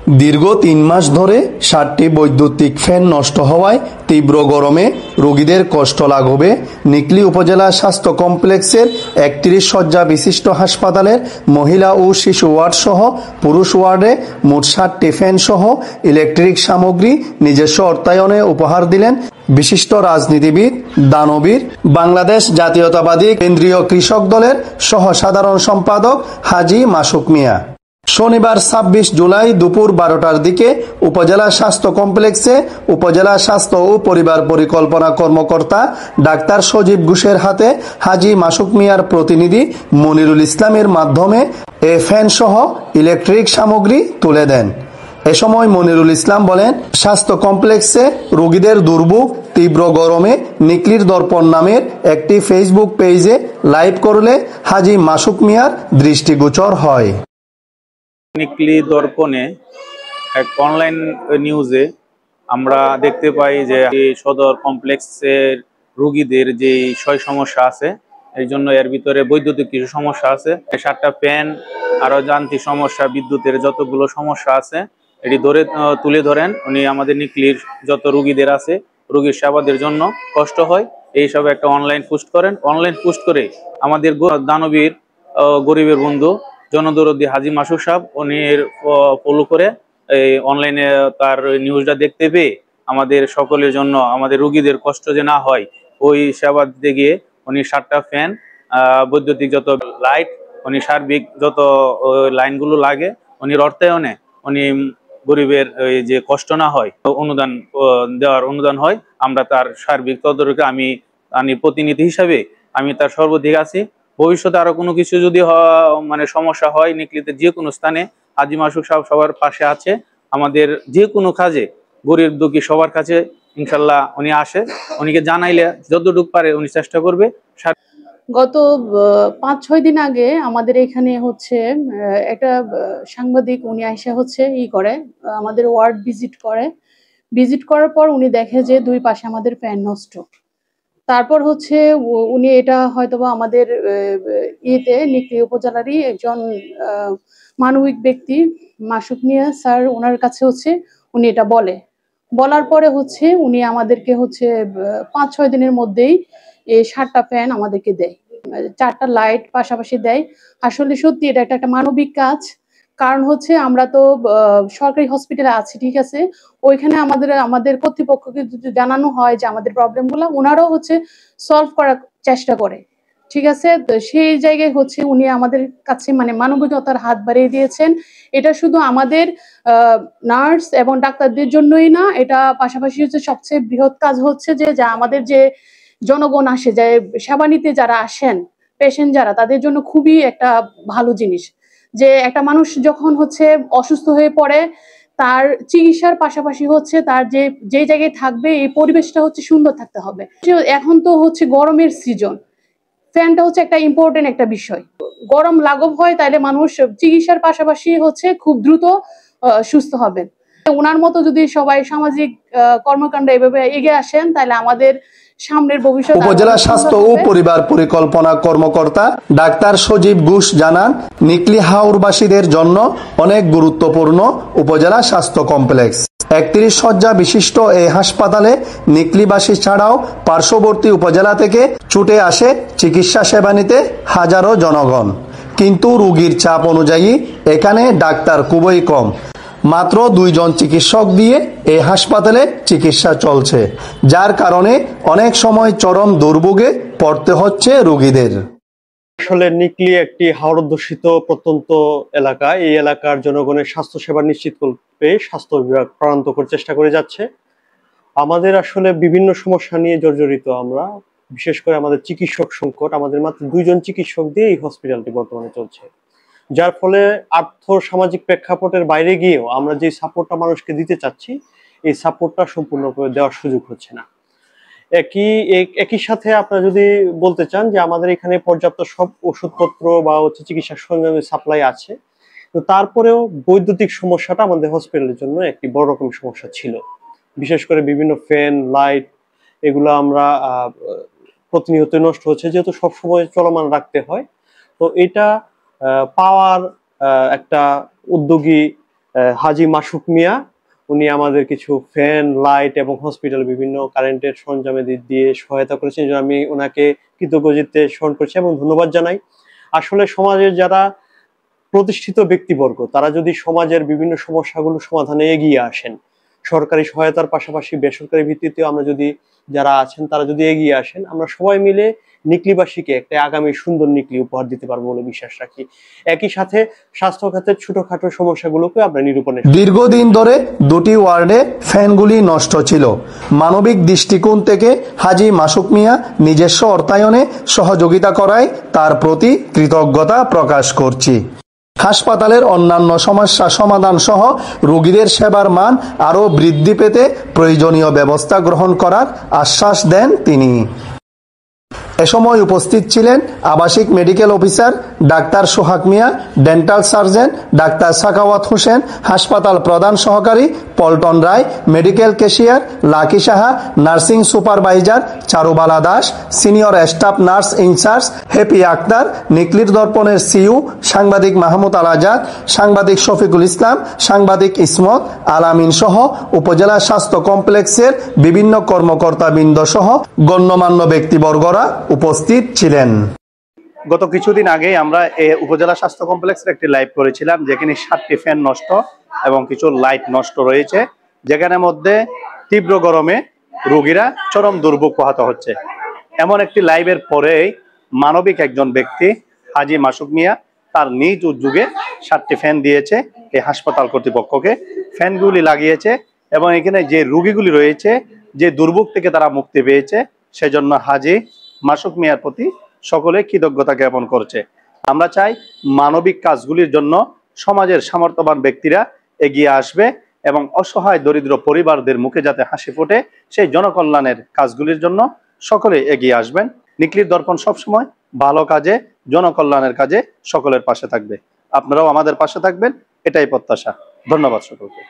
দীর্ঘ ৩ মাস ধরে ৬০টি বৈদ্যুতিক ফ্যান নষ্ট হওয়ায় তীব্র গরমে রোগীদের কষ্ট লাঘবে নিকলী উপজেলা স্বাস্থ্য কমপ্লেক্সের ৩১ শয্যা বিশিষ্ট হাসপাতালের মহিলা ও শিশু ওয়ার্ড সহ পুরুষ ওয়ার্ডে মোট ৬০টি ফ্যান সহ ইলেকট্রিক সামগ্রী নিজস্ব অর্থায়নে উপহার দিলেন বিশিষ্ট রাজনীতিবিদ, দানবীর, বাংলাদেশ জাতীয়তাবাদী কেন্দ্রীয় কৃষক দলের সহ সাধারণ সম্পাদক হাজী মাসুক মিয়া। শনিবার ২৬ জুলাই দুপুর ১২টার দিকে উপজেলা স্বাস্থ্য কমপ্লেক্সে উপজেলা স্বাস্থ্য ও পরিবার পরিকল্পনা কর্মকর্তা ডাক্তার সজীব ঘোষের হাতে হাজী মাসুক মিয়ার প্রতিনিধি মনিরুল ইসলামের মাধ্যমে এ ফ্যান সহ ইলেকট্রিক সামগ্রী তুলে দেন। এ সময় মনিরুল ইসলাম বলেন, স্বাস্থ্য কমপ্লেক্সে রোগীদের দুর্ভোগ তীব্র গরমে নিকলীর দর্পণ নামের একটি ফেসবুক পেজে লাইভ করলে হাজী মাসুক মিয়ার দৃষ্টিগোচর হয়। নিকলী দর্পণে এক অনলাইন নিউজে আমরা দেখতে পাই যে সদর কমপ্লেক্সের রোগীদের যে সমস্যা আছে, এই জন্য এর ভিতরে বৈদ্যুতিক কিছু সমস্যা আছে, 7টা ফ্যান, আরো যান্ত্রিক সমস্যা, বিদ্যুতের যতগুলো সমস্যা আছে এটি তুলে ধরেন। উনি আমাদের নিকলীর যত রোগীদের আছে, রোগীর সেবাদের জন্য কষ্ট হয়, এইসব একটা অনলাইন পোস্ট করেন। অনলাইন পোস্ট করে আমাদের দানবীর গরিবের বন্ধু জনদরদি হাজী মাসুক সাহেব উনি ফলো করে এই অনলাইনে তার নিউজটা দেখতে পেয়ে আমাদের সকলের জন্য, আমাদের রোগীদের কষ্ট যে না হয়, ওই সেবা দিতে গিয়ে উনি 7টা ফ্যান, বৈদ্যুতিক যত লাইট, উনি সার্বিক যত লাইনগুলো লাগে উনি অর্থায়নে উনি গরিবের যে কষ্ট না হয় অনুদান দেওয়ার অনুদান হয়। আমরা তার সার্বিক তদারকি আমি প্রতিনিধি হিসাবে আমি তার সর্বাধিক আছি। ভবিষ্যতে আরো কোনো কিছু যদি মানে সমস্যা হয় নিকলীতে যে কোনো স্থানে হাজী মাসুক সাহেব সবার পাশে আছে। আমাদের যে কোনো কাজে গরিব দুঃখী সবার কাছে ইনশাল্লাহ উনি আসে, উনিকে জানাইলে যতটুকু পারে উনি চেষ্টা করবে। গত ৫-৬ দিন আগে আমাদের এখানে হচ্ছে একটা সাংবাদিক, উনি আইসা হচ্ছে করে আমাদের ওয়ার্ড ভিজিট করার পর উনি দেখে যে ২ পাশে আমাদের ফ্যান নষ্ট। তারপর হচ্ছে উনি এটা হয়তোবা আমাদের নিকলী উপজেলারই একজন মানবিক ব্যক্তি মাসুক মিয়া স্যার, ওনার কাছে হচ্ছে উনি এটা বলার পরে হচ্ছে উনি আমাদেরকে হচ্ছে ৫-৬ দিনের মধ্যেই এই 7টা ফ্যান আমাদেরকে দেয়, 4টা লাইট পাশাপাশি দেয়। আসলে সত্যি এটা একটা মানবিক কাজ। কারণ হচ্ছে আমরা তো সরকারি হসপিটালে আছি, ঠিক আছে, ওইখানে আমাদের কর্তৃপক্ষকে যদি জানানো হয় যে আমাদের প্রবলেমগুলো, ওনারাও হচ্ছে সলভ করার চেষ্টা করে, ঠিক আছে। তো সেই জায়গায় হচ্ছে উনি আমাদের কাছে মানে মানবিকতার হাত বাড়িয়ে দিয়েছেন। এটা শুধু আমাদের নার্স এবং ডাক্তারদের জন্যই না, এটা পাশাপাশি হচ্ছে সবচেয়ে বৃহৎ কাজ হচ্ছে যে আমাদের যে জনগণ আসে, যে সেবা নিতে যারা আসেন, পেশেন্ট যারা, তাদের জন্য খুবই একটা ভালো জিনিস যে একটা মানুষ যখন হচ্ছে অসুস্থ হয়ে পড়ে, তার চিকিৎসার পাশাপাশি হচ্ছে তার যে জায়গায় থাকবে এই পরিবেশটা হচ্ছে সুন্দর থাকতে হবে। এখন তো হচ্ছে গরমের সিজন, ফ্যানটা হচ্ছে একটা ইম্পর্টেন্ট একটা বিষয়। গরম লাঘব হয় তাইলে মানুষ চিকিৎসার পাশাপাশি হচ্ছে খুব দ্রুত সুস্থ হবেন। ওনার মতো যদি সবাই সামাজিক কর্মকাণ্ডে এভাবে এগিয়ে আসেন তাহলে আমাদের সামনের ভবিষ্যৎ। উপজেলা স্বাস্থ্য ও পরিবার পরিকল্পনা কর্মকর্তা ডাক্তার সজীব ঘোষ জানান, নিকলী হাওরবাসীদের জন্য অনেক গুরুত্বপূর্ণ উপজেলা স্বাস্থ্য কমপ্লেক্স। ৩১ শয্যা বিশিষ্ট এই হাসপাতালে নিকলীবাসী ছাড়াও পার্শ্ববর্তী উপজেলা থেকে ছুটে আসে চিকিৎসা সেবা নিতে হাজারো জনগণ, কিন্তু রোগীর চাপ অনুযায়ী এখানে ডাক্তার খুবই কম। মাত্র 2 জন চিকিৎসক দিয়ে এই হাসপাতালে চিকিৎসা চলছে, যার কারণে অনেক সময় চরম দুর্ভোগে পড়তে হচ্ছে রোগীদের। আসলে নিকলী একটি হাওর দূষিত প্রত্যন্ত এলাকা। এই এলাকার জনগণের স্বাস্থ্য সেবা নিশ্চিত করতে স্বাস্থ্য বিভাগ প্রাণান্তকর চেষ্টা করে যাচ্ছে। আমাদের আসলে বিভিন্ন সমস্যা নিয়ে জর্জরিত আমরা, বিশেষ করে আমাদের চিকিৎসক সংকট। আমাদের মাত্র 2 জন চিকিৎসক দিয়ে এই হসপিটালটি বর্তমানে চলছে, যার ফলে আর্থ সামাজিক প্রেক্ষাপটের বাইরে গিয়েও আমরা যে সাপোর্টটা মানুষকে দিতে চাচ্ছি, এই সাপোর্টটা সম্পূর্ণভাবে দেওয়ার সুযোগ হচ্ছে না। একই সাথে আপনারা যদি বলতে চান যে আমাদের এখানে পর্যাপ্ত সব ওষুধপত্র বা হচ্ছে চিকিৎসা সরঞ্জামের সাপ্লাই আছে, তো তারপরেও বৈদ্যুতিক সমস্যাটা আমাদের হসপিটালের জন্য একটি বড় রকম সমস্যা ছিল। বিশেষ করে বিভিন্ন ফ্যান, লাইট, এগুলো আমরা প্রতিনিয়ত নষ্ট হচ্ছে, যেহেতু সবসময় চলমান রাখতে হয়। তো এটা পাওয়ার একটা উদ্যোগী হাজী মাসুক মিয়া, উনি আমাদের কিছু ফ্যান, লাইট এবং হসপিটাল বিভিন্ন কারেন্টের সরঞ্জামে দিয়ে সহায়তা করেছেন। এই জন্য আমি ওনাকে কৃতজ্ঞতা স্মরণ করছি এবং ধন্যবাদ জানাই। আসলে সমাজের যারা প্রতিষ্ঠিত ব্যক্তিবর্গ, তারা যদি সমাজের বিভিন্ন সমস্যাগুলো সমাধানে এগিয়ে আসেন, সরকারি সহায়তার পাশাপাশি বেসরকারি ভিত্তিতেও আমরা যদি যারা আছেন তারা যদি এগিয়ে আসেন, আমরা সবাই মিলে নিকলিবাসীকে একটা আগামী সুন্দর নিকলি উপহার দিতে পারবো বলে বিশ্বাস রাখি। একই সাথে স্বাস্থ্য খাতের ছোটখাটো সমস্যাগুলোকে আমরা নিরূপণে দীর্ঘদিন ধরে দুটি ওয়ার্ডে ফ্যানগুলি নষ্ট ছিল। মানবিক দৃষ্টিকোণ থেকে হাজী মাসুক মিয়া নিজস্ব অর্থায়নে সহযোগিতা করায় তার প্রতি কৃতজ্ঞতা প্রকাশ করছি। হাসপাতালের অন্যান্য সমস্যা সমাধান সহ রোগীদের সেবার মান আরও বৃদ্ধি পেতে প্রয়োজনীয় ব্যবস্থা গ্রহণ করার আশ্বাস দেন তিনি। এ সময় উপস্থিত ছিলেন আবাসিক medical officer doctor Sohag Mia, dental surgeon doctor Sakhawat Hossain, হাসপাতাল প্রধান সহকারী Paltan Roy, medical cashier Lucky Saha, nursing supervisor Charubala Das, senior staff nurse in-charge Happy Akter, নিকলির দর্পণের সিইও সাংবাদিক মাহমুদ আল আজাদ, সাংবাদিক শফিকুল ইসলাম, সাংবাদিক ইসমত আলামিন সহ উপজেলা স্বাস্থ্য কমপ্লেক্সের বিভিন্ন কর্মকর্তাবৃন্দ সহ গণ্যমান্য ব্যক্তিবর্গরা উপস্থিত ছিলেন। গত কিছুদিন আগে আমরা উপজেলা স্বাস্থ্য কমপ্লেক্সের একটি লাইভ করেছিলাম, যেখানে 7টি ফ্যান নষ্ট এবং কিছু লাইট নষ্ট রয়েছে, যেখানে মধ্যে তীব্র গরমে রোগীরা চরম দুর্ভোগ পোহাতে হচ্ছে। এমন একটি লাইভের পরে মানবিক একজন ব্যক্তি হাজী মাসুক মিয়া তার নিজ উদ্যোগে 7টি ফ্যান দিয়েছে এই হাসপাতাল কর্তৃপক্ষকে। ফ্যানগুলি লাগিয়েছে এবং এখানে যে রোগীগুলি রয়েছে, যে দুর্ভোগ থেকে তারা মুক্তি পেয়েছে, সেজন্য হাজী মাসুক মিয়ার প্রতি সকলে কৃতজ্ঞতা জ্ঞাপন করছে। আমরা চাই মানবিক কাজগুলির জন্য সমাজের সামর্থ্যবান ব্যক্তিরা এগিয়ে আসবে এবং অসহায় দরিদ্র পরিবারদের মুখে যাতে হাসি ফোটে, সেই জনকল্যাণের কাজগুলির জন্য সকলে এগিয়ে আসবেন। নিকলির দর্পণ সবসময় ভালো কাজে, জনকল্যাণের কাজে সকলের পাশে থাকবে। আপনারাও আমাদের পাশে থাকবেন, এটাই প্রত্যাশা। ধন্যবাদ সকলকে।